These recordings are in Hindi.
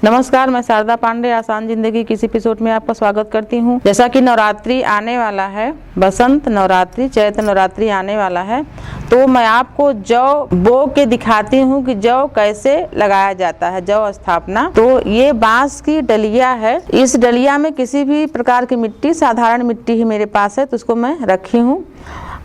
नमस्कार, मैं शारदा पांडे आसान जिंदगी की इस एपिसोड में आपका स्वागत करती हूँ। जैसा कि नवरात्रि आने वाला है, बसंत नवरात्रि, चैत्र नवरात्रि आने वाला है, तो मैं आपको जौ बो के दिखाती हूँ कि जौ कैसे लगाया जाता है, जौ स्थापना। तो ये बांस की डलिया है। इस डलिया में किसी भी प्रकार की मिट्टी, साधारण मिट्टी ही मेरे पास है, तो उसको मैं रखी हूँ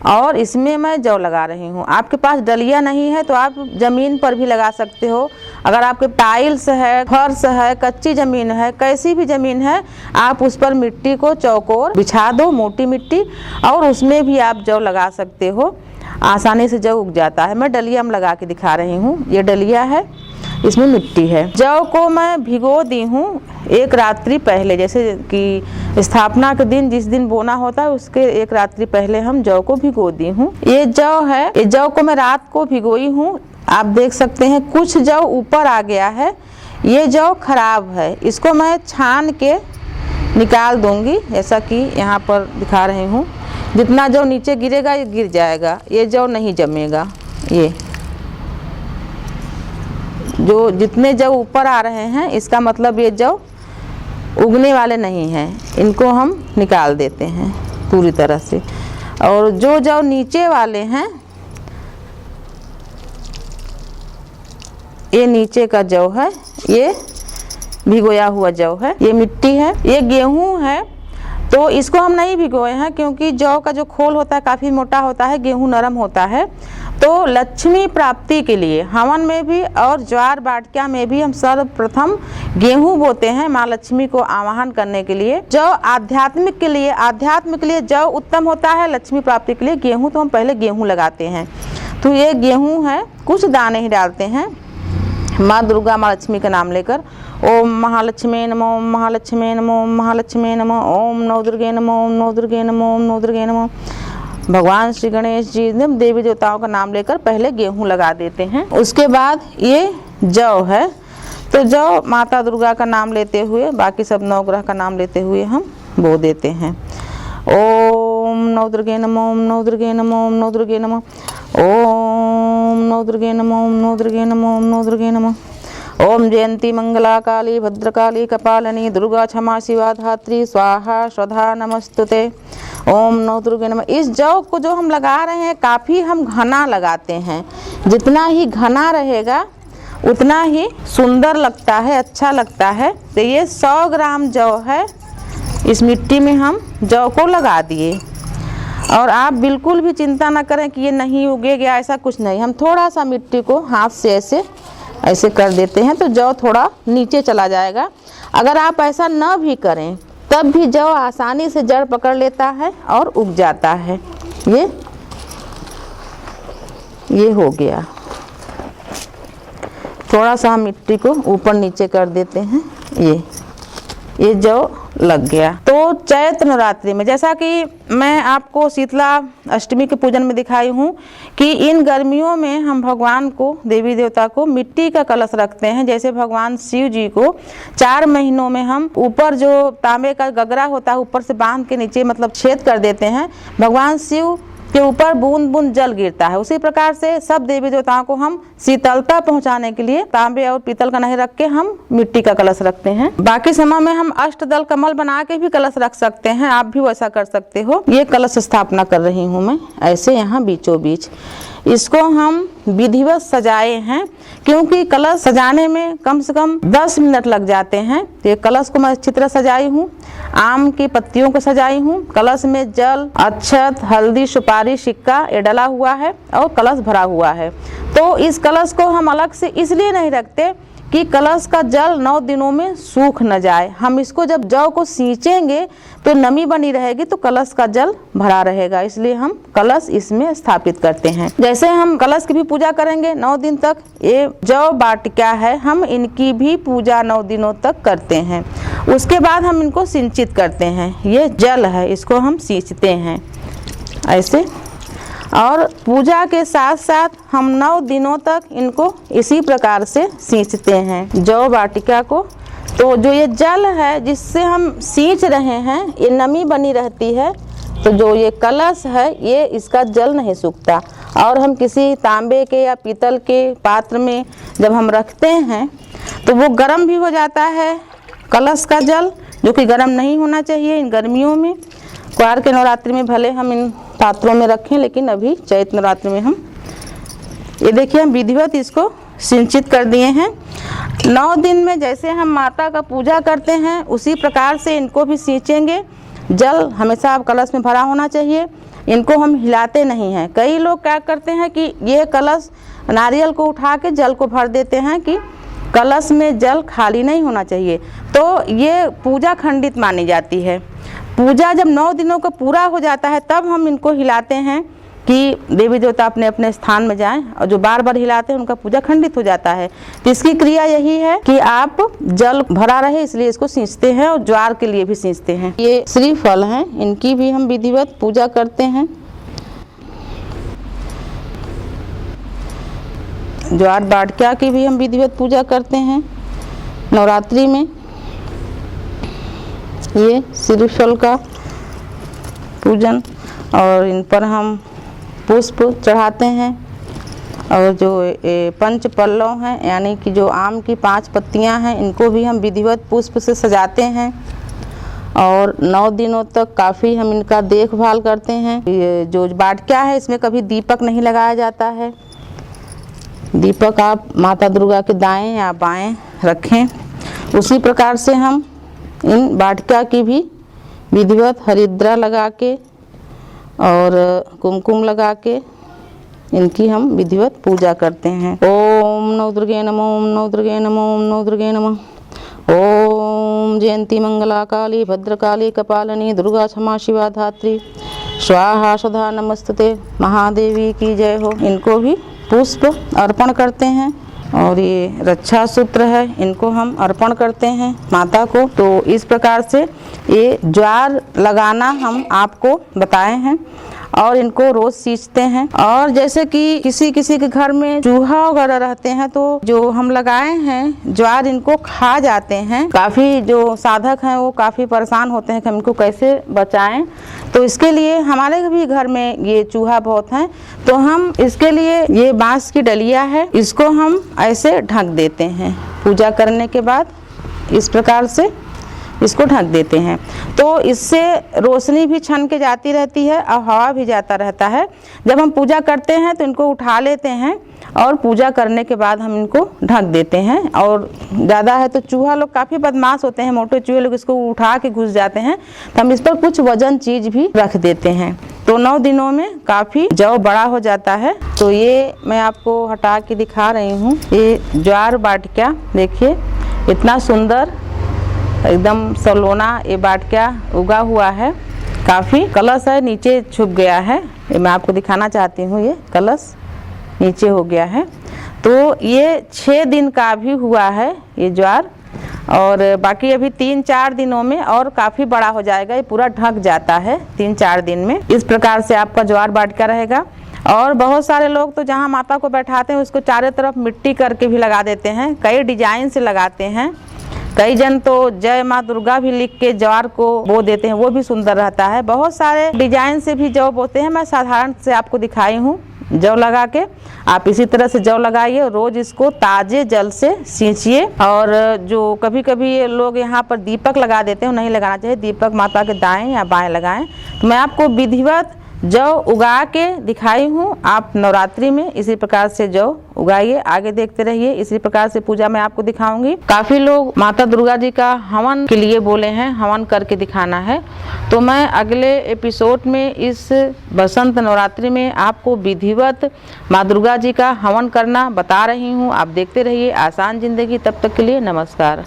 और इसमें मैं जौ लगा रही हूँ। आपके पास डलिया नहीं है तो आप ज़मीन पर भी लगा सकते हो। अगर आपके टाइल्स है, फर्श है, कच्ची ज़मीन है, कैसी भी ज़मीन है, आप उस पर मिट्टी को चौकोर बिछा दो, मोटी मिट्टी, और उसमें भी आप जौ लगा सकते हो। आसानी से जौ उग जाता है। मैं डलिया में लगा के दिखा रही हूँ। ये डलिया है, इसमें मिट्टी है। जौ को मैं भिगो दी हूँ एक रात्रि पहले, जैसे कि स्थापना के दिन जिस दिन बोना होता है उसके एक रात्रि पहले हम जौ को भिगो दी हूँ। ये जौ है, ये जौ को मैं रात को भिगोई हूँ। आप देख सकते हैं कुछ जौ ऊपर आ गया है, ये जौ खराब है। इसको मैं छान के निकाल दूंगी, जैसा कि यहाँ पर दिखा रही हूँ। जितना जौ नीचे गिरेगा ये गिर जाएगा, ये जौ नहीं जमेगा। ये जो जितने जौ ऊपर आ रहे हैं इसका मतलब ये जौ उगने वाले नहीं हैं, इनको हम निकाल देते हैं पूरी तरह से। और जो जौ नीचे वाले हैं, ये नीचे का जौ है, ये भिगोया हुआ जौ है, ये मिट्टी है, ये गेहूं है। तो इसको हम नहीं भिगोए हैं क्योंकि जौ का जो खोल होता है काफ़ी मोटा होता है, गेहूं नरम होता है। तो लक्ष्मी प्राप्ति के लिए हवन में भी और ज्वार बाटिका में भी हम सर्वप्रथम गेहूं बोते हैं माँ लक्ष्मी को आवाहन करने के लिए। जौ आध्यात्मिक के लिए, अध्यात्म के लिए जौ उत्तम होता है, लक्ष्मी प्राप्ति के लिए गेहूं, तो हम पहले गेहूं लगाते हैं। तो ये गेहूं है, कुछ दाने ही डालते हैं माँ दुर्गा, माँ लक्ष्मी का नाम लेकर। ओम महालक्ष्मी नमो, ओम महालक्ष्मी नमो, ओम महालक्ष्मी नमो, ओम नवदुर्गे नमो, ओम नवदुर्गे नमो, ओम नवदुर्गे नमो। भगवान श्री गणेश जी ने देवी देवताओं का नाम लेकर पहले गेहूं लगा देते हैं। उसके बाद ये जौ है, तो जौ माता दुर्गा का नाम लेते हुए, बाकी सब नवग्रह का नाम लेते हुए हम बो देते हैं। ओम नवदुर्गे नमो, ओम नवदुर्गे नमो, ओम नवदुर्गे नमो, ओम नवदुर्गे नमो, ओम नवदुर्गे नमो, ओम नवदुर्गे नमो। ओम जयंती मंगला काली भद्रकाली कपालिनी दुर्गा क्षमा शिवा धात्री स्वाहा स्वधा नमस्तुते। ओम नवदुर्गे नमः। इस जौ को जो हम लगा रहे हैं काफ़ी हम घना लगाते हैं। जितना ही घना रहेगा उतना ही सुंदर लगता है, अच्छा लगता है। तो ये 100 ग्राम जौ है, इस मिट्टी में हम जौ को लगा दिए। और आप बिल्कुल भी चिंता ना करें कि ये नहीं उगेगा, ऐसा कुछ नहीं। हम थोड़ा सा मिट्टी को हाथ से ऐसे कर देते हैं तो जौ थोड़ा नीचे चला जाएगा। अगर आप ऐसा न भी करें तब भी जौ आसानी से जड़ पकड़ लेता है और उग जाता है। ये हो गया। थोड़ा सा हम मिट्टी को ऊपर नीचे कर देते हैं, ये जौ लग गया। तो चैत्र नवरात्रि में, जैसा कि मैं आपको शीतला अष्टमी के पूजन में दिखाई हूँ कि इन गर्मियों में हम भगवान को, देवी देवता को मिट्टी का कलश रखते हैं। जैसे भगवान शिव जी को 4 महीनों में हम ऊपर जो तांबे का गगरा होता है ऊपर से बांध के नीचे मतलब छेद कर देते हैं, भगवान शिव के ऊपर बूंद बूंद जल गिरता है। उसी प्रकार से सब देवी देवताओं को हम शीतलता पहुंचाने के लिए तांबे और पीतल का नहीं रख के हम मिट्टी का कलश रखते हैं। बाकी समय में हम अष्टदल कमल बना के भी कलश रख सकते हैं, आप भी वैसा कर सकते हो। ये कलश स्थापना कर रही हूँ मैं ऐसे यहाँ बीचों बीच। इसको हम विधिवत सजाए हैं क्योंकि कलश सजाने में कम से कम 10 मिनट लग जाते हैं। ये कलश को मैं अच्छी तरह सजाई हूँ, आम की पत्तियों को सजाई हूँ। कलश में जल, अक्षत, हल्दी, सुपारी, सिक्का ये डला हुआ है और कलश भरा हुआ है। तो इस कलश को हम अलग से इसलिए नहीं रखते कि कलश का जल 9 दिनों में सूख न जाए। हम इसको जब जौ को सींचेंगे तो नमी बनी रहेगी, तो कलश का जल भरा रहेगा, इसलिए हम कलश इसमें स्थापित करते हैं। जैसे हम कलश की भी पूजा करेंगे 9 दिन तक, ये जौ बाटिका है, हम इनकी भी पूजा 9 दिनों तक करते हैं। उसके बाद हम इनको सिंचित करते हैं। ये जल है, इसको हम सींचते हैं ऐसे। और पूजा के साथ साथ हम 9 दिनों तक इनको इसी प्रकार से सींचते हैं जौ बाटिका को। तो जो ये जल है जिससे हम सींच रहे हैं, ये नमी बनी रहती है। तो जो ये कलश है ये इसका जल नहीं सूखता। और हम किसी तांबे के या पीतल के पात्र में जब हम रखते हैं तो वो गर्म भी हो जाता है कलश का जल, जो कि गर्म नहीं होना चाहिए इन गर्मियों में। क्वार के नवरात्रि में भले हम इन पात्रों में रखें, लेकिन अभी चैत्र नवरात्रि में हम ये देखिए हम विधिवत इसको सिंचित कर दिए हैं। 9 दिन में जैसे हम माता का पूजा करते हैं उसी प्रकार से इनको भी सींचेंगे। जल हमेशा कलश में भरा होना चाहिए, इनको हम हिलाते नहीं हैं। कई लोग क्या करते हैं कि ये कलश नारियल को उठा के जल को भर देते हैं कि कलश में जल खाली नहीं होना चाहिए, तो ये पूजा खंडित मानी जाती है। पूजा जब 9 दिनों का पूरा हो जाता है तब हम इनको हिलाते हैं कि देवी देवता अपने अपने स्थान में जाएं, और जो बार बार हिलाते हैं उनका पूजा खंडित हो जाता है। तो इसकी क्रिया यही है कि आप जल भरा रहे इसलिए इसको सींचते हैं, और ज्वार के लिए भी सींचते हैं। ये श्रीफल हैं, इनकी भी हम विधिवत पूजा करते हैं। ज्वार बाटिका की भी हम विधिवत पूजा करते हैं नवरात्रि में। ये श्रीफल का पूजन, और इन पर हम पुष्प चढ़ाते हैं, और जो पंच पल्लव हैं यानी कि जो आम की 5 पत्तियां हैं इनको भी हम विधिवत पुष्प से सजाते हैं, और 9 दिनों तक काफ़ी हम इनका देखभाल करते हैं। ये जो बाटिका है इसमें कभी दीपक नहीं लगाया जाता है। दीपक आप माता दुर्गा के दाएं या बाएं रखें। उसी प्रकार से हम इन बाटिका की भी विधिवत हरिद्रा लगा के और कुमकुम लगा के इनकी हम विधिवत पूजा करते हैं। ओम नव दुर्गे नमः, ओम नव दुर्गे नमः, ओम नव दुर्गे नमः। ओम जयंती मंगला काली भद्रकाली कपालिनी दुर्गा क्षमा शिवा धात्री स्वाहा स्वधा नमस्तुते महादेवी की जय हो। इनको भी पुष्प अर्पण करते हैं, और ये रक्षा सूत्र है इनको हम अर्पण करते हैं माता को। तो इस प्रकार से ये ज्वार लगाना हम आपको बताए हैं, और इनको रोज सींचते हैं। और जैसे कि किसी किसी के घर में चूहा वगैरह रहते हैं तो जो हम लगाए हैं ज्वार इनको खा जाते हैं। काफ़ी जो साधक हैं वो काफ़ी परेशान होते हैं कि हम इनको कैसे बचाएं। तो इसके लिए हमारे भी घर में ये चूहा बहुत हैं, तो हम इसके लिए ये बांस की डलिया है, इसको हम ऐसे ढक देते हैं। पूजा करने के बाद इस प्रकार से इसको ढक देते हैं, तो इससे रोशनी भी छन के जाती रहती है और हवा भी जाता रहता है। जब हम पूजा करते हैं तो इनको उठा लेते हैं, और पूजा करने के बाद हम इनको ढक देते हैं। और ज़्यादा है तो चूहा लोग काफ़ी बदमाश होते हैं, मोटे चूहे लोग इसको उठा के घुस जाते हैं, तो हम इस पर कुछ वजन चीज़ भी रख देते हैं। तो 9 दिनों में काफ़ी जौ बड़ा हो जाता है। तो ये मैं आपको हटा के दिखा रही हूँ। ये ज्वार बाटिका देखिए इतना सुंदर एकदम सलोना ये बाटिका उगा हुआ है। काफ़ी कलश है नीचे छुप गया है, ये मैं आपको दिखाना चाहती हूँ। ये कलश नीचे हो गया है, तो ये 6 दिन का भी हुआ है ये ज्वार, और बाकी अभी 3-4 दिनों में और काफ़ी बड़ा हो जाएगा। ये पूरा ढक जाता है 3-4 दिन में। इस प्रकार से आपका ज्वार बाटिका रहेगा। और बहुत सारे लोग तो जहाँ माता को बैठाते हैं उसको चारों तरफ मिट्टी करके भी लगा देते हैं, कई डिजाइन से लगाते हैं। कई जन तो जय माँ दुर्गा भी लिख के ज्वार को बो देते हैं, वो भी सुंदर रहता है। बहुत सारे डिजाइन से भी जौ बोते हैं, मैं साधारण से आपको दिखाई हूँ। जौ लगा के आप इसी तरह से जौ लगाइए, रोज इसको ताजे जल से सींचिए। और जो कभी कभी लोग यहाँ पर दीपक लगा देते हैं, नहीं लगाना चाहिए। दीपक माता के दाएं या बाएं लगाएं। तो मैं आपको विधिवत जौ उगा के दिखाई हूँ। आप नवरात्रि में इसी प्रकार से जौ उगाइए, आगे देखते रहिए। इसी प्रकार से पूजा मैं आपको दिखाऊंगी। काफ़ी लोग माता दुर्गा जी का हवन के लिए बोले हैं, हवन करके दिखाना है। तो मैं अगले एपिसोड में इस बसंत नवरात्रि में आपको विधिवत माँ दुर्गा जी का हवन करना बता रही हूँ। आप देखते रहिए आसान जिंदगी। तब तक के लिए नमस्कार।